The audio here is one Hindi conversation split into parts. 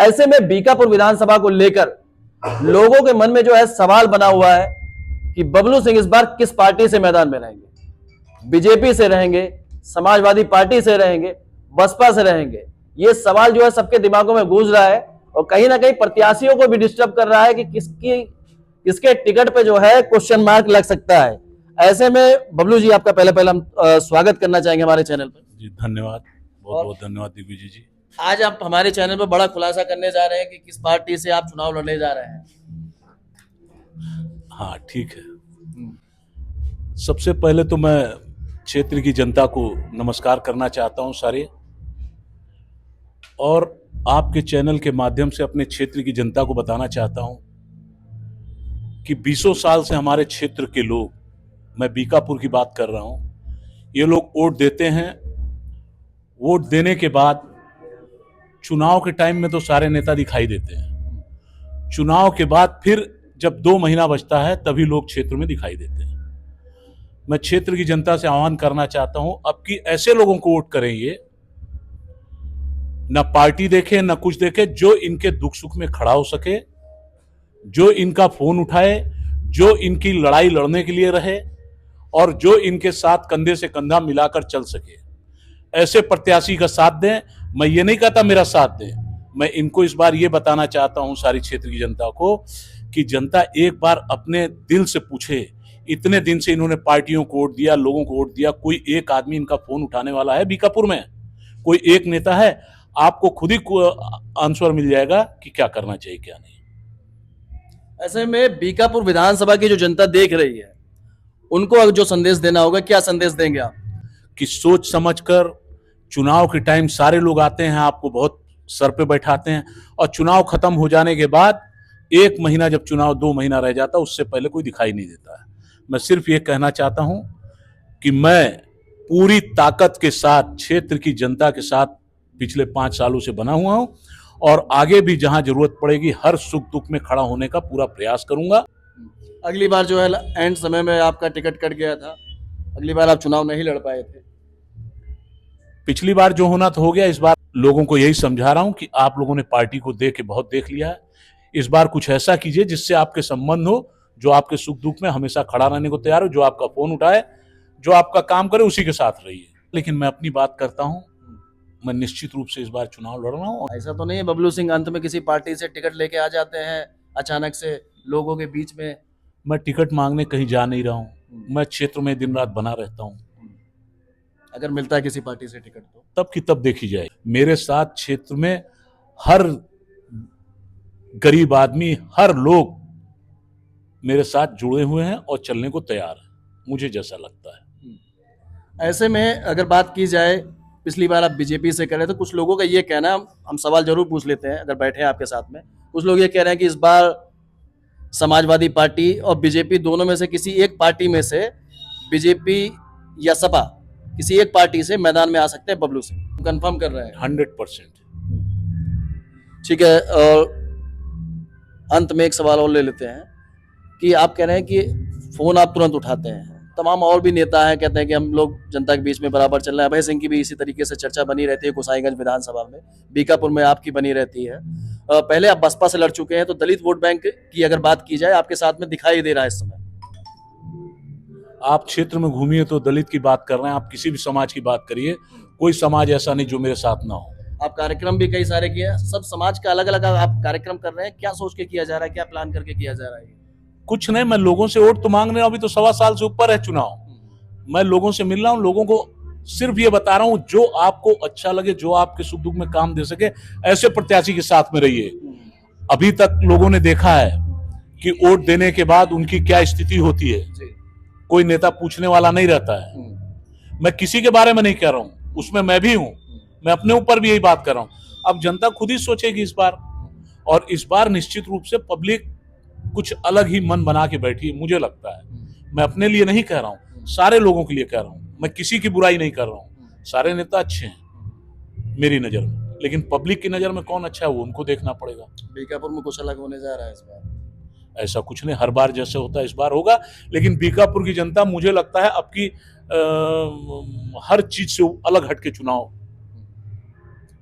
ऐसे में बीकापुर विधानसभा को लेकर लोगों के मन में जो है सवाल बना हुआ है कि बबलू सिंह इस बार किस पार्टी से मैदान में रहेंगे, बीजेपी से रहेंगे, समाजवादी पार्टी से रहेंगे, बसपा से रहेंगे। ये सवाल जो है सबके दिमागों में गूंज रहा है और कहीं ना कहीं प्रत्याशियों को भी डिस्टर्ब कर रहा है कि किसके टिकट पे जो है क्वेश्चन मार्क लग सकता है। ऐसे में बबलू जी, आपका पहले हम स्वागत करना चाहेंगे हमारे चैनल पर। जी धन्यवाद, बहुत बहुत धन्यवाद दिग्विजय जी। आज आप हमारे चैनल पर बड़ा खुलासा करने जा रहे हैं कि किस पार्टी से आप चुनाव लड़ने जा रहे हैं। हाँ ठीक है। सबसे पहले तो मैं क्षेत्र की जनता को नमस्कार करना चाहता हूं सारे, और आपके चैनल के माध्यम से अपने क्षेत्र की जनता को बताना चाहता हूं कि 20 साल से हमारे क्षेत्र के लोग, मैं बीकापुर की बात कर रहा हूं, ये लोग वोट देते हैं। वोट देने के बाद चुनाव के टाइम में तो सारे नेता दिखाई देते हैं, चुनाव के बाद फिर जब 2 महीना बचता है तभी लोग क्षेत्र में दिखाई देते हैं। मैं क्षेत्र की जनता से आह्वान करना चाहता हूं, अब की ऐसे लोगों को वोट करेंगे, न पार्टी देखे न कुछ देखे, जो इनके दुख सुख में खड़ा हो सके, जो इनका फोन उठाए, जो इनकी लड़ाई लड़ने के लिए रहे और जो इनके साथ कंधे से कंधा मिलाकर चल सके, ऐसे प्रत्याशी का साथ दें। मैं ये नहीं कहता मेरा साथ दें, मैं इनको इस बार ये बताना चाहता हूं सारी क्षेत्र की जनता को कि जनता एक बार अपने दिल से पूछे, इतने दिन से इन्होंने पार्टियों को वोट दिया, लोगों को वोट दिया, कोई एक आदमी इनका फोन उठाने वाला है बीकापुर में? कोई एक नेता है? आपको खुद ही आंसर मिल जाएगा कि क्या करना चाहिए क्या नहीं। ऐसे में बीकापुर विधानसभा की जो जनता देख रही है, उनको जो संदेश देना होगा, क्या संदेश देंगे आप? कि सोच समझकर, चुनाव के टाइम सारे लोग आते हैं, आपको बहुत सर पे बैठाते हैं, और चुनाव खत्म हो जाने के बाद 1 महीना, जब चुनाव 2 महीना रह जाता है, उससे पहले कोई दिखाई नहीं देता है। मैं सिर्फ ये कहना चाहता हूं कि मैं पूरी ताकत के साथ क्षेत्र की जनता के साथ पिछले 5 सालों से बना हुआ हूं, और आगे भी जहां जरूरत पड़ेगी हर सुख दुख में खड़ा होने का पूरा प्रयास करूंगा। अगली बार जो है एंड समय में आपका टिकट कट गया था, अगली बार आप चुनाव नहीं लड़ पाए थे। पिछली बार जो होना तो हो गया, इस बार लोगों को यही समझा रहा हूं कि आप लोगों ने पार्टी को बहुत देख लिया है। इस बार कुछ ऐसा कीजिए जिससे आपके संबंध हो, जो आपके सुख दुख में हमेशा खड़ा रहने को तैयार हो, जो आपका फोन उठाए, जो आपका काम करे, उसी के साथ रहिए। लेकिन मैं अपनी बात करता हूं, मैं निश्चित रूप से इस बार चुनाव लड़ रहा हूं। ऐसा तो नहीं है बबलू सिंह अंत में किसी पार्टी से टिकट लेके आ जाते हैं अचानक से लोगों के बीच में? मैं टिकट मांगने कहीं जा नहीं रहा हूं, मैं क्षेत्र में दिन रात बना रहता हूं। अगर मिलता है किसी पार्टी से टिकट तो तब की तब देखी जाए। मेरे साथ क्षेत्र में हर गरीब आदमी, हर लोग मेरे साथ जुड़े हुए हैं और चलने को तैयार है, मुझे जैसा लगता है। ऐसे में अगर बात की जाए, पिछली बार आप बीजेपी से करें, तो कुछ लोगों का ये कहना, हम सवाल जरूर पूछ लेते हैं अगर बैठे हैं आपके साथ में, कुछ लोग ये कह रहे हैं कि इस बार समाजवादी पार्टी और बीजेपी दोनों में से किसी एक पार्टी में से, बीजेपी या सपा, किसी एक पार्टी से मैदान में आ सकते हैं बबलू सिंह। कंफर्म कर रहे हैं? 100%। ठीक है। और अंत में एक सवाल और ले लेते हैं कि आप कह रहे हैं कि फोन आप तुरंत उठाते हैं, तमाम और भी नेता हैं कहते हैं कि हम लोग जनता के बीच में बराबर चल रहे हैं। अभय सिंह की भी इसी तरीके से चर्चा बनी रहती है गोसाईगंज विधानसभा में, बीकापुर में आपकी बनी रहती है। पहले आप बसपा से लड़ चुके हैं, तो दलित वोट बैंक की अगर बात की जाए, आपके साथ में दिखाई दे रहा है इस समय। आप क्षेत्र में घूमिए तो दलित की बात कर रहे हैं, आप किसी भी समाज की बात करिए, कोई समाज ऐसा नहीं जो मेरे साथ ना हो। आप कार्यक्रम भी कई सारे किए, सब समाज का अलग अलग आप कार्यक्रम कर रहे हैं, क्या सोच के किया जा रहा है, क्या प्लान करके किया जा रहा है? कुछ नहीं, मैं लोगों से वोट तो मांग रहा हूं, अभी तो 1.25 साल से ऊपर है चुनाव। मैं लोगों से मिल रहा हूं, लोगों को सिर्फ ये बता रहा हूं, जो आपको अच्छा लगे, जो आपके सुख दुख में काम दे सके, ऐसे प्रत्याशी के साथ में रहिए। अभी तक लोगों ने देखा है कि वोट देने के बाद उनकी क्या स्थिति होती है, कोई नेता पूछने वाला नहीं रहता है। मैं किसी के बारे में नहीं कह रहा हूं, उसमें मैं भी हूं, मैं अपने ऊपर भी यही बात कर रहा हूं। अब जनता खुद ही सोचेगी इस बार, और इस बार निश्चित रूप से पब्लिक कुछ अलग ही मन बना के बैठी है, मुझे लगता है। मैं अपने लिए नहीं कह रहा हूं, सारे लोगों के लिए कह रहा हूं, मैं किसी की बुराई नहीं कर रहा हूं। सारे नेता अच्छे हैं मेरी नजर में, लेकिन पब्लिक की नजर में कौन अच्छा है वो उनको देखना पड़ेगा। बीकापुर में कुछ अलग होने जा रहा है इस बार? ऐसा कुछ नहीं, हर बार जैसे होता है इस बार होगा, लेकिन बीकापुर की जनता मुझे लगता है अब की हर चीज से अलग हटके चुनाव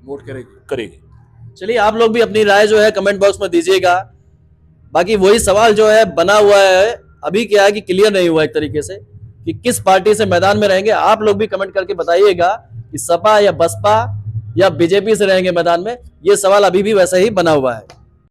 वोट करेगी। करेगी। चलिए आप लोग भी अपनी राय जो है कमेंट बॉक्स में दीजिएगा। बाकी वही सवाल जो है बना हुआ है, अभी क्या है कि क्लियर नहीं हुआ एक तरीके से कि किस पार्टी से मैदान में रहेंगे। आप लोग भी कमेंट करके बताइएगा कि सपा या बसपा या बीजेपी से रहेंगे मैदान में। ये सवाल अभी भी वैसा ही बना हुआ है।